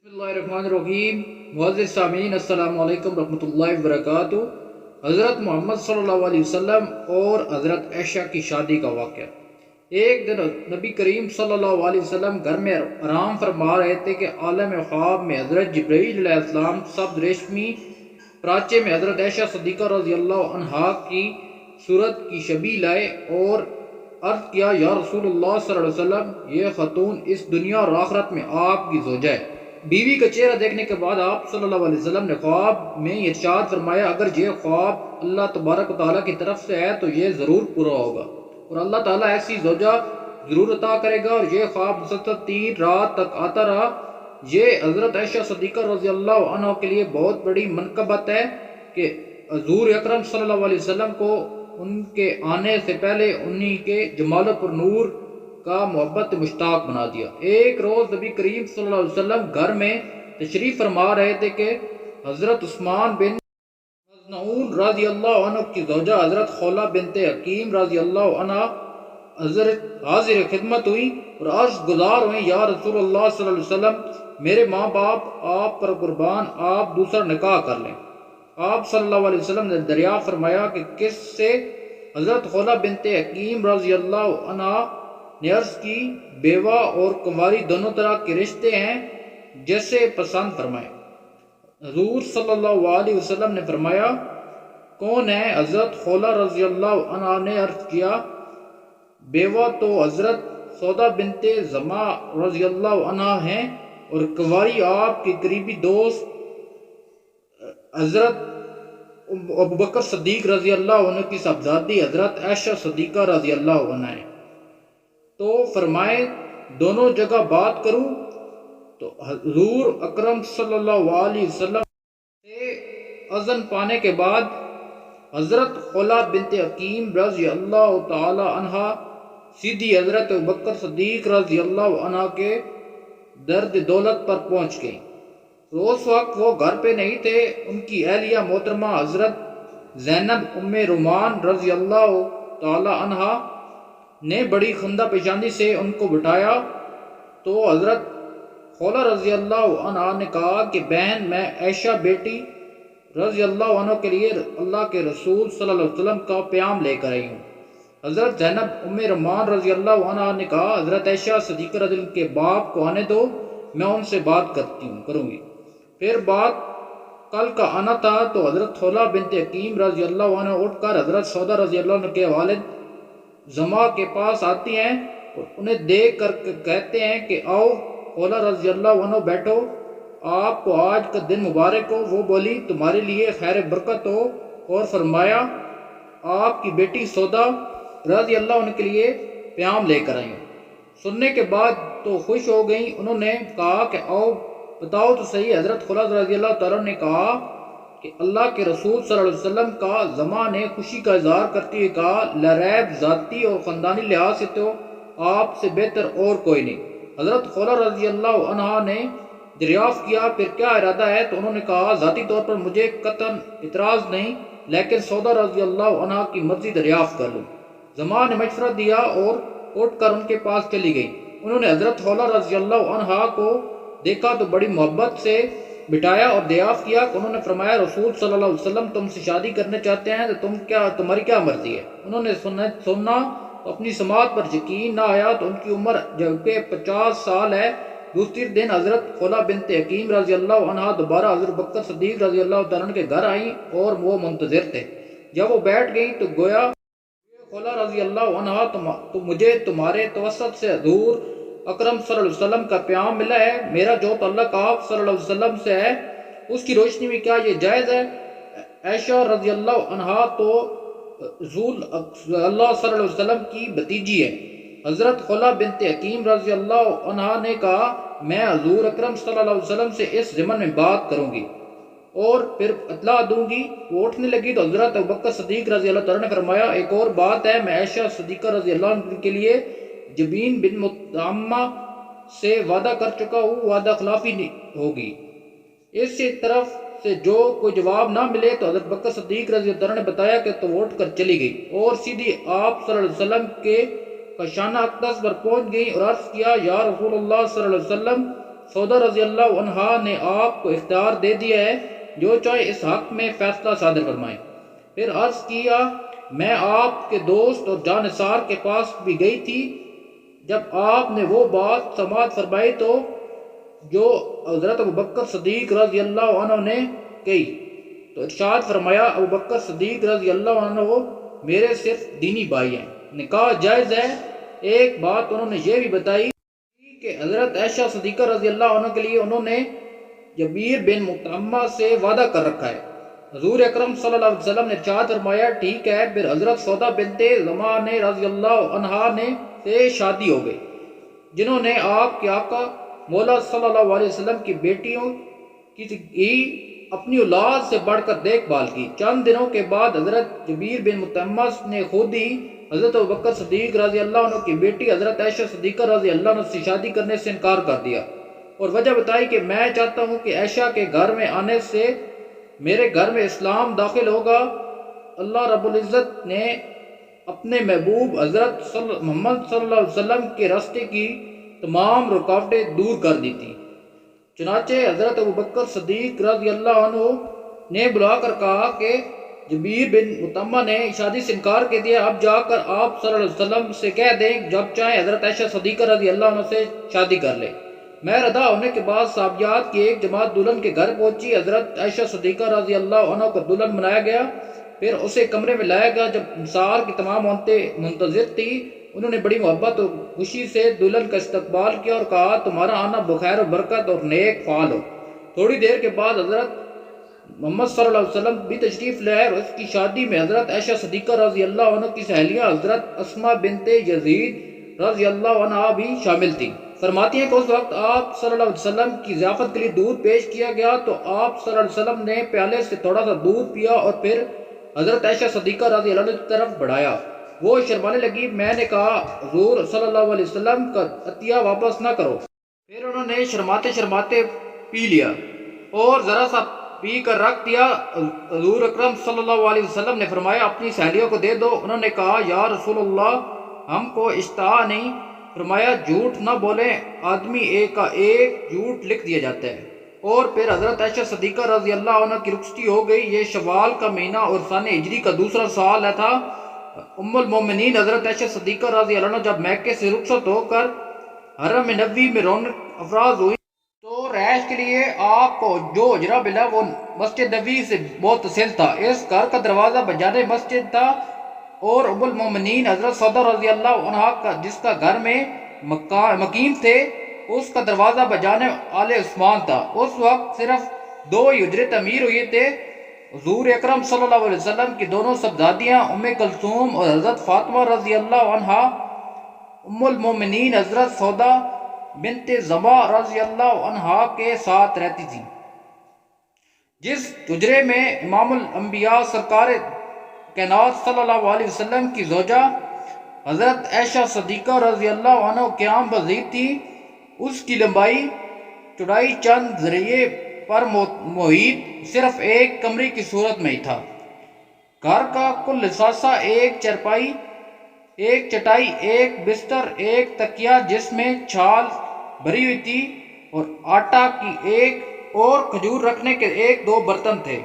بسم اللہ الرحمن الرحیم۔ معزز سامعین، السلام علیکم ورحمۃ اللہ وبرکاتہ۔ حضرت محمد صلی اللہ علیہ وسلم اور حضرت عائشہ کی شادی کا واقعہ۔ ایک دن نبی کریم صلی اللہ علیہ وسلم گھر میں آرام فرما رہے تھے کہ عالم خواب میں حضرت جبرائیل علیہ السلام سبز ریشمی پراچے میں حضرت عائشہ صدیقہ رضی اللہ عنہا کی صورت کی شبیہ لائے اور عرض کیا، یا رسول اللہ صلی اللہ علیہ وسلم، یہ خاتون اس دنیا اور آخرت میں آپ کی زوجہ ہے۔ بیوی کا چہرہ دیکھنے کے بعد آپ صلی اللہ علیہ وسلم نے خواب میں ارشاد فرمایا، اگر یہ خواب اللہ تبارک و تعالیٰ کی طرف سے ہے تو یہ ضرور پورا ہوگا اور اللہ تعالیٰ ایسی زوجہ ضرور عطا کرے گا۔ اور یہ خواب مسلسل 3 رات تک آتا رہا۔ یہ حضرت عائشہ صدیقہ رضی اللہ عنہ کے لیے بہت بڑی منقبت ہے کہ حضور اکرم صلی اللہ علیہ وسلم کو ان کے آنے سے پہلے انہی کے جمال پر نور کا محبت مشتاق بنا دیا۔ ایک روز نبی کریم صلی اللہ علیہ وسلم گھر میں تشریف فرما رہے تھے کہ حضرت عثمان بن مظعون رضی اللہ عنہ کی زوجہ حضرت خولہ بنت حکیم رضی اللہ عنہ حاضر خدمت ہوئی اور عرض گزار ہوئی، یا رسول اللہ صلی اللہ علیہ وسلم، میرے ماں باپ آپ پر قربان، آپ دوسرا نکاح کر لیں۔ آپ صلی اللہ علیہ وسلم نے دریافت فرمایا کہ کس سے؟ حضرت خولہ بنت حکیم رضی اللہ عنہ نے عرض کی، بیوہ اور کنواری دونوں طرح کے رشتے ہیں، جیسے پسند فرمائے۔ حضور صلی اللہ علیہ وسلم نے فرمایا، کون ہے؟ حضرت خولہ رضی اللہ عنہ نے عرض کیا، بیوہ تو حضرت سودا بنت زمع رضی اللہ عنہ ہیں اور کنواری آپ کے قریبی دوست حضرت ابوبکر صدیق رضی اللہ عنہ کی صاحبزادی حضرت عائشہ صدیقہ رضی اللہ عنہ ہیں۔ تو فرمائے دونوں جگہ بات کروں؟ تو حضور اکرم صلی اللہ علیہ وسلم سے اذن پانے کے بعد حضرت خولہ بنت حکیم رضی اللہ تعالی عنہ سیدھی حضرت ابوبکر صدیق رضی اللہ عنہ کے درد دولت پر پہنچ گئی۔ اس وقت وہ گھر پہ نہیں تھے۔ ان کی اہلیہ محترمہ حضرت زینب ام رومان رضی اللہ تعالی عنہ نے بڑی خندہ پیشانی سے ان کو بٹھایا تو حضرت خولہ رضی اللہ عنہ نے کہا کہ بہن، میں عائشہ بیٹی رضی اللہ عنہ کے لیے اللہ کے رسول صلی اللہ علیہ وسلم کا پیام لے کر آئی ہوں۔ حضرت زینب ام رومان رضی اللہ عنہ نے کہا، حضرت عائشہ صدیقہ رضی اللہ عنہ کے باپ کو آنے دو، میں ان سے بات کروں گی۔ پھر بات کل کا آنا تھا تو حضرت خولہ بنت حکیم رضی اللہ عنہ اٹھ کر حضرت سودا رضی اللہ عنہ کے والد زما کے پاس آتی ہیں اور انہیں دیکھ کر کہتے ہیں کہ آؤ خولہ رضی اللہ عنہ بیٹھو، آپ کو آج کا دن مبارک ہو۔ وہ بولی، تمہارے لیے خیر برکت ہو، اور فرمایا آپ کی بیٹی سودا رضی اللہ عنہ کے لیے پیام لے کر آئی ہوں۔ سننے کے بعد تو خوش ہو گئیں۔ انہوں نے کہا کہ آؤ بتاؤ تو صحیح۔ حضرت خولہ رضی اللہ تعالیٰ نے کہا کہ اللہ کے رسول صلی اللہ علیہ وسلم کا زما نے خوشی کا اظہار کرتے ہوئے کہا، لریب ذاتی اور خاندانی لحاظ سے تو آپ سے بہتر اور کوئی نہیں۔ حضرت خولہ رضی اللہ عنہ نے دریافت کیا، پھر کیا ارادہ ہے؟ تو انہوں نے کہا، ذاتی طور پر مجھے قطعاً اعتراض نہیں، لیکن سودا رضی اللہ عنہ کی مرضی دریافت کر لوں۔ زما نے مشورہ دیا اور اٹھ کر ان کے پاس چلی گئی۔ انہوں نے حضرت خولہ رضی اللہ عنہ کو دیکھا تو بڑی محبت سے بٹھایا اور دریافت کیا کہ انہوں نے فرمایا، رسول صلی اللہ علیہ وسلم تم سے شادی کرنا چاہتے ہیں تو تمہاری کیا مرضی ہے؟ انہوں نے سننا تو اپنی سماعت پر یقین نہ آیا تو ان کی عمر جبکہ 50 سال ہے۔ دوسری دن حضرت خولہ بنت حکیم رضی اللہ عنہ دوبارہ حضرت ابوبکر صدیق رضی اللہ تعالیٰ کے گھر آئیں اور وہ منتظر تھے۔ جب وہ بیٹھ گئیں تو گویا، خولہ رضی اللہ عنہ، تو مجھے تمہارے توسط سے حضور اکرم صلی اللہ علیہ وسلم کا پیام ملا ہے۔ میرا جو تعلق آپ صلی اللہ علیہ وسلم سے ہے اس کی روشنی میں کیا یہ جائز ہے؟ عائشہ رضی اللہ عنہ تو رسول اللہ صلی اللہ علیہ وسلم کی بھتیجی ہے۔ حضرت خولہ بنت حکیم رضی اللہ عنہ نے کہا، میں حضور اکرم صلی اللہ علیہ وسلم سے اس ضمن میں بات کروں گی اور پھر اطلاع دوں گی۔ وہ اٹھنے لگی تو حضرت ابوبکر صدیق رضی اللہ تعالیٰ نے فرمایا، ایک اور بات ہے، میں عائشہ صدیقہ رضی اللہ عنہ کے لیے جبین بن مطعمہ سے وعدہ کر چکا ہوں، وعدہ خلافی نہیں ہوگی۔ اس طرف سے جو کوئی جواب نہ ملے تو حضرت بکر صدیق رضی اللہ عنہ نے بتایا کہ تو اٹھ کر چلی گئی اور سیدھی آپ صلی اللہ علیہ وسلم کے خشانہ اقدس پر پہنچ گئی اور عرض کیا، یا رسول اللہ صلی اللہ علیہ وسلم، سودا رضی اللہ عنہا نے آپ کو اختیار دے دیا ہے، جو چاہے اس حق میں فیصلہ صادر فرمائیں۔ پھر عرض کیا، میں آپ کے دوست اور جانثار کے پاس بھی گئی تھی۔ جب آپ نے وہ بات سماعت فرمائی تو جو حضرت ابوبکر صدیق رضی اللہ عنہ نے کہی، تو ارشاد فرمایا، ابوبکر صدیق رضی اللہ عنہ میرے صرف دینی بھائی ہیں، نکاح جائز ہے۔ ایک بات انہوں نے یہ بھی بتائی کہ حضرت عائشہ صدیقہ رضی اللہ عنہ کے لیے انہوں نے جبیر بن مطعمہ سے وعدہ کر رکھا ہے۔ حضور اکرم صلی اللہ علیہ وسلم نے ارشاد فرمایا، ٹھیک ہے۔ پھر حضرت سودا بنت زمعہ رضی اللہ عنہا نے سے شادی ہو گئی، جنہوں نے آپ کے آقا مولا صلی اللہ علیہ وسلم کی بیٹیوں کی اپنی اولاد سے بڑھ کر دیکھ بھال کی۔ چند دنوں کے بعد حضرت جبیر بن مطعمہ نے خود ہی حضرت ابوبکر صدیق رضی اللہ عنہ کی بیٹی حضرت عائشہ صدیقہ رضی اللہ عنہ سے شادی کرنے سے انکار کر دیا، اور وجہ بتائی کہ میں چاہتا ہوں کہ عائشہ کے گھر میں آنے سے میرے گھر میں اسلام داخل ہوگا۔ اللہ رب العزت نے اپنے محبوب حضرت محمد صلی اللہ علیہ وسلم کے راستے کی تمام رکاوٹیں دور کر دی تھی۔ چنانچہ حضرت ابوبکر صدیق رضی اللہ عنہ نے بلا کر کہا کہ جبیر بن مطعمہ نے شادی سے انکار کر دیا، اب جا کر آپ صلی اللہ علیہ وسلم سے کہہ دیں جب چاہیں حضرت عائشہ صدیقہ رضی اللہ عنہ سے شادی کر لے۔ میں رضا ہونے کے بعد صحابیات کی ایک جماعت دلہن کے گھر پہنچی۔ حضرت عائشہ صدیقہ رضی اللہ عنہ کو دلہن بنایا گیا، پھر اسے کمرے میں لایا گیا۔ جب نثار کی تمام عورتیں منتظر تھی، انہوں نے بڑی محبت اور خوشی سے دلہن کا استقبال کیا اور کہا، تمہارا آنا بخیر و برکت اور نیک فعال ہو۔ تھوڑی دیر کے بعد حضرت محمد صلی اللہ علیہ وسلم بھی تشریف لائے، اور اس کی شادی میں حضرت عائشہ صدیقہ رضی اللہ عنہ کی سہیلیاں حضرت اسماء بنت یزید رضی اللہ عنہا بھی شامل تھیں۔ فرماتی ہیں کہ اس وقت آپ صلی اللہ علیہ وسلم کی ضیافت کے لیے دودھ پیش کیا گیا تو آپ صلی اللہ علیہ وسلم نے پیالے سے تھوڑا سا دودھ پیا اور پھر حضرت عائشہ صدیقہ رضی اللہ عنہ کی طرف بڑھایا۔ وہ شرمانے لگی۔ میں نے کہا، حضور صلی اللہ علیہ وسلم کا عطیہ واپس نہ کرو۔ پھر انہوں نے شرماتے شرماتے پی لیا اور ذرا سا پی کر رکھ دیا۔ حضور اکرم صلی اللہ علیہ وسلم نے فرمایا، اپنی سہیلیوں کو دے دو۔ انہوں نے کہا، یا رسول اللہ، ہم کو اشتہا نہیں۔ فرمایا، جھوٹ نہ بولیں، آدمی ایک کا ایک جھوٹ لکھ دیا جاتا ہے۔ اور پھر حضرت عائشہ صدیقہ رضی اللہ عنہ کی رخصتی ہو گئی۔ یہ شوال کا مہینہ اور سال ہجری کا دوسرا سال تھا۔ ام المومنین حضرت عائشہ صدیقہ رضی اللہ عنہ جب مکے سے رخصت ہو کر حرم نبوی میں رونق افراز ہوئی تو رہائش کے لیے آپ کو جو اجرا ملا وہ مسجد نبوی سے متصل تھا۔ اس گھر کا دروازہ بجانب مسجد تھا، اور ام المومنین حضرت سودا رضی اللہ عنہا کا جس کا گھر میں مقیم تھے، اس کا دروازہ بجانب آل عثمان تھا۔ اس وقت صرف 2 حجرے تعمیر ہوئے تھے۔ حضور اکرم صلی اللہ علیہ وسلم کی دونوں صاحبزادیاں ام کلثوم اور حضرت فاطمہ رضی اللہ عنہا ام المومنین حضرت سودا بنت زمعہ رضی اللہ عنہا کے ساتھ رہتی تھیں۔ جس حجرے میں امام الانبیاء سرکار کائنات صلی اللہ علیہ وسلم کی زوجہ حضرت عائشہ صدیقہ رضی اللہ عنہ قیام پذیر تھی، اس کی لمبائی چوڑائی چند ذریعے پر محیط صرف ایک کمرے کی صورت میں ہی تھا۔ گھر کا کل اثاثہ ایک چرپائی، ایک چٹائی، ایک بستر، ایک تکیہ جس میں چھال بھری ہوئی تھی، اور آٹا کی ایک اور کھجور رکھنے کے 1-2 برتن تھے۔